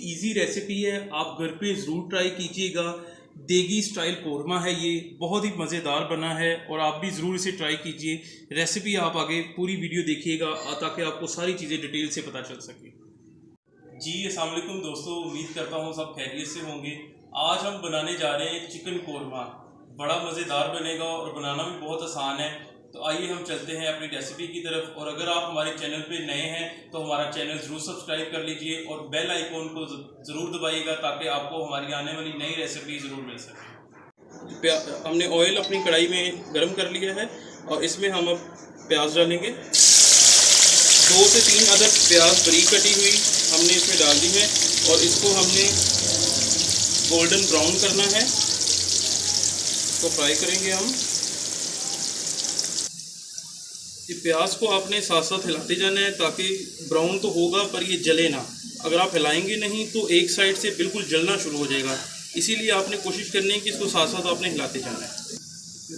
Easy recipe है, आप घर पे ज़रूर ट्राई कीजिएगा। देगी स्टाइल कोरमा है, ये बहुत ही मज़ेदार बना है और आप भी ज़रूर इसे ट्राई कीजिए। रेसिपी आप आगे पूरी वीडियो देखिएगा ताकि आपको सारी चीज़ें डिटेल से पता चल सके। जी अस्सलाम वालेकुम दोस्तों, उम्मीद करता हूँ सब खैरियत से होंगे। आज हम बनाने जा रहे हैं चिकन कोरमा। बड़ा मज़ेदार बनेगा और बनाना भी बहुत आसान है। तो आइए हम चलते हैं अपनी रेसिपी की तरफ। और अगर आप हमारे चैनल पे नए हैं तो हमारा चैनल ज़रूर सब्सक्राइब कर लीजिए और बेल आइकॉन को ज़रूर दबाइएगा ताकि आपको हमारी आने वाली नई रेसिपी ज़रूर मिल सके। हमने ऑयल अपनी कढ़ाई में गर्म कर लिया है और इसमें हम अब प्याज डालेंगे। 2 से 3 अदद प्याज बारीक कटी हुई हमने इसमें डाल दी है और इसको हमने गोल्डन ब्राउन करना है। इसको फ्राई करेंगे हम। ये प्याज को आपने साथ साथ हिलाते जाना है ताकि ब्राउन तो होगा पर ये जले ना। अगर आप हिलाएंगे नहीं तो एक साइड से बिल्कुल जलना शुरू हो जाएगा, इसीलिए आपने कोशिश करनी है कि इसको साथ साथ आपने हिलाते जाना है।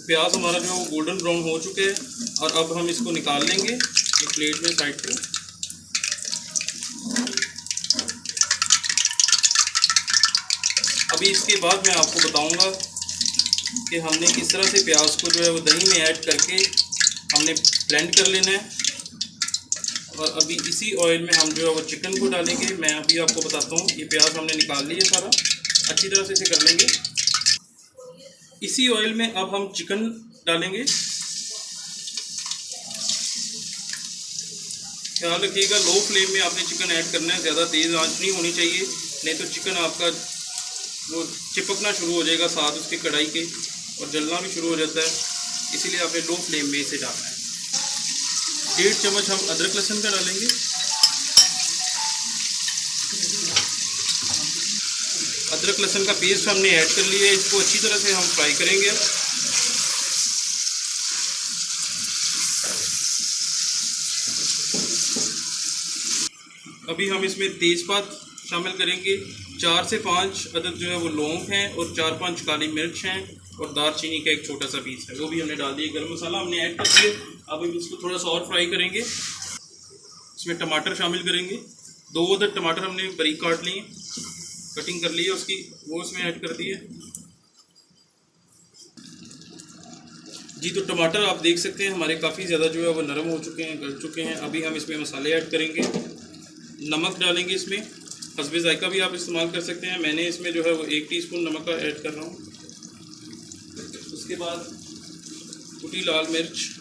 प्याज हमारा जो है वो गोल्डन ब्राउन हो चुके हैं और अब हम इसको निकाल लेंगे एक प्लेट में साइड पे। अभी इसके बाद मैं आपको बताऊंगा कि हमने किस तरह से प्याज को जो है वो दही में ऐड करके हमने ब्लेंड कर लेना है। और अभी इसी ऑयल में हम जो है वो चिकन को डालेंगे। मैं अभी आपको बताता हूँ, ये प्याज हमने निकाल लिया सारा, अच्छी तरह से इसे कर लेंगे। इसी ऑयल में अब हम चिकन डालेंगे। ख्याल रखिएगा लो फ्लेम में आपने चिकन ऐड करना है, ज़्यादा तेज़ आंच नहीं होनी चाहिए, नहीं तो चिकन आपका वो चिपकना शुरू हो जाएगा साथ उसके कढ़ाई के और जलना भी शुरू हो जाता है, इसीलिए आपने लो फ्लेम में इसे डालना है। 1.5 चम्मच हम अदरक लहसुन का डालेंगे। अदरक लहसुन का पेस्ट हमने ऐड कर लिया है, इसको अच्छी तरह से हम फ्राई करेंगे। अभी हम इसमें तेज़पात शामिल करेंगे। 4 से 5 अदद जो है वो लौंग हैं और 4-5 काली मिर्च हैं और दालचीनी का एक छोटा सा पीस है, वो भी हमने डाल दिया। गरम मसाला हमने ऐड कर दिया। अब हम इसको थोड़ा सा और फ्राई करेंगे। इसमें टमाटर शामिल करेंगे। 2 अदद टमाटर हमने बारीक काट लिए, कटिंग कर ली है उसकी, वो इसमें ऐड कर दिए। जी तो टमाटर आप देख सकते हैं हमारे काफ़ी ज़्यादा जो है वो नरम हो चुके हैं, गल चुके हैं। अभी हम इसमें मसाले ऐड करेंगे। नमक डालेंगे इसमें, हस्बे जायका भी आप इस्तेमाल कर सकते हैं। मैंने इसमें जो है वो 1 टीस्पून नमक का ऐड कर रहा हूँ। उसके बाद कुटी लाल मिर्च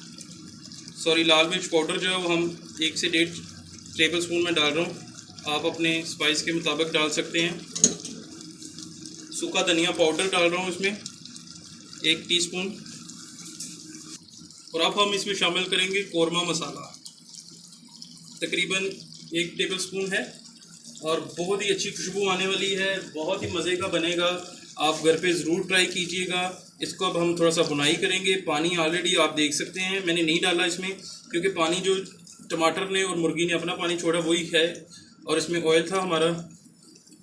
पाउडर जो है वो हम 1 से 1.5 टेबल स्पून में डाल रहा हूँ। आप अपने स्पाइस के मुताबिक डाल सकते हैं। सूखा धनिया पाउडर डाल रहा हूँ इसमें 1 टीस्पून। और अब हम इसमें शामिल करेंगे कोरमा मसाला, तकरीबन 1 टेबल स्पून है और बहुत ही अच्छी खुशबू आने वाली है, बहुत ही मज़े का बनेगा। आप घर पे ज़रूर ट्राई कीजिएगा। इसको अब हम थोड़ा सा बुनाई करेंगे। पानी ऑलरेडी आप देख सकते हैं मैंने नहीं डाला इसमें, क्योंकि पानी जो टमाटर ने और मुर्गी ने अपना पानी छोड़ा वही है और इसमें ऑयल था हमारा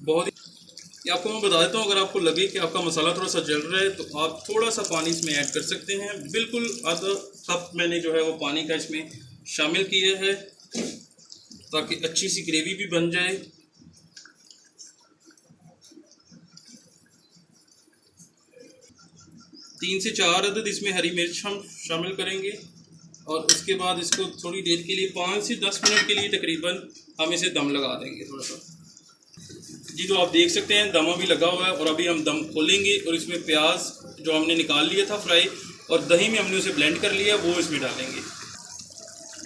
बहुत ही। आपको मैं बता देता हूँ, अगर आपको लगे कि आपका मसाला थोड़ा सा जल रहा है तो आप थोड़ा सा पानी इसमें ऐड कर सकते हैं। बिल्कुल आधा कप मैंने जो है वो पानी का इसमें शामिल किया है ताकि अच्छी सी ग्रेवी भी बन जाए। तीन से 4 अदद इसमें हरी मिर्च हम शामिल करेंगे और उसके बाद इसको थोड़ी देर के लिए 5 से 10 मिनट के लिए तकरीबन हम इसे दम लगा देंगे थोड़ा सा। जी तो आप देख सकते हैं दम अभी लगा हुआ है और अभी हम दम खोलेंगे और इसमें प्याज जो हमने निकाल लिया था फ्राई और दही में हमने उसे ब्लेंड कर लिया वो इसमें डालेंगे।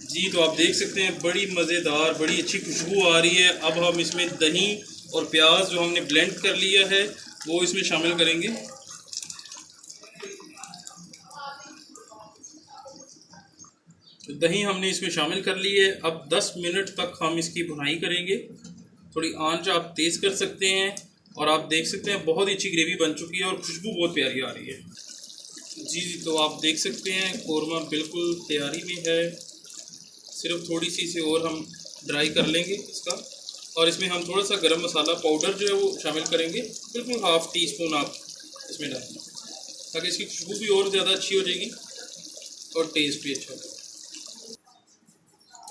जी तो आप देख सकते हैं बड़ी मज़ेदार, बड़ी अच्छी खुशबू आ रही है। अब हम इसमें दही और प्याज जो हमने ब्लेंड कर लिया है वो इसमें शामिल करेंगे। दही हमने इसमें शामिल कर ली है। अब 10 मिनट तक हम इसकी भुनाई करेंगे। थोड़ी आंच आप तेज़ कर सकते हैं और आप देख सकते हैं बहुत ही अच्छी ग्रेवी बन चुकी है और खुशबू बहुत प्यारी आ रही है। जी तो आप देख सकते हैं कोरमा बिल्कुल तैयारी में है। सिर्फ थोड़ी सी इसे और हम ड्राई कर लेंगे इसका और इसमें हम थोड़ा सा गरम मसाला पाउडर जो है वो शामिल करेंगे। बिल्कुल 1/2 टीस्पून आप इसमें डालें ताकि इसकी खुशबू भी और ज़्यादा अच्छी हो जाएगी और टेस्ट भी अच्छा होगा।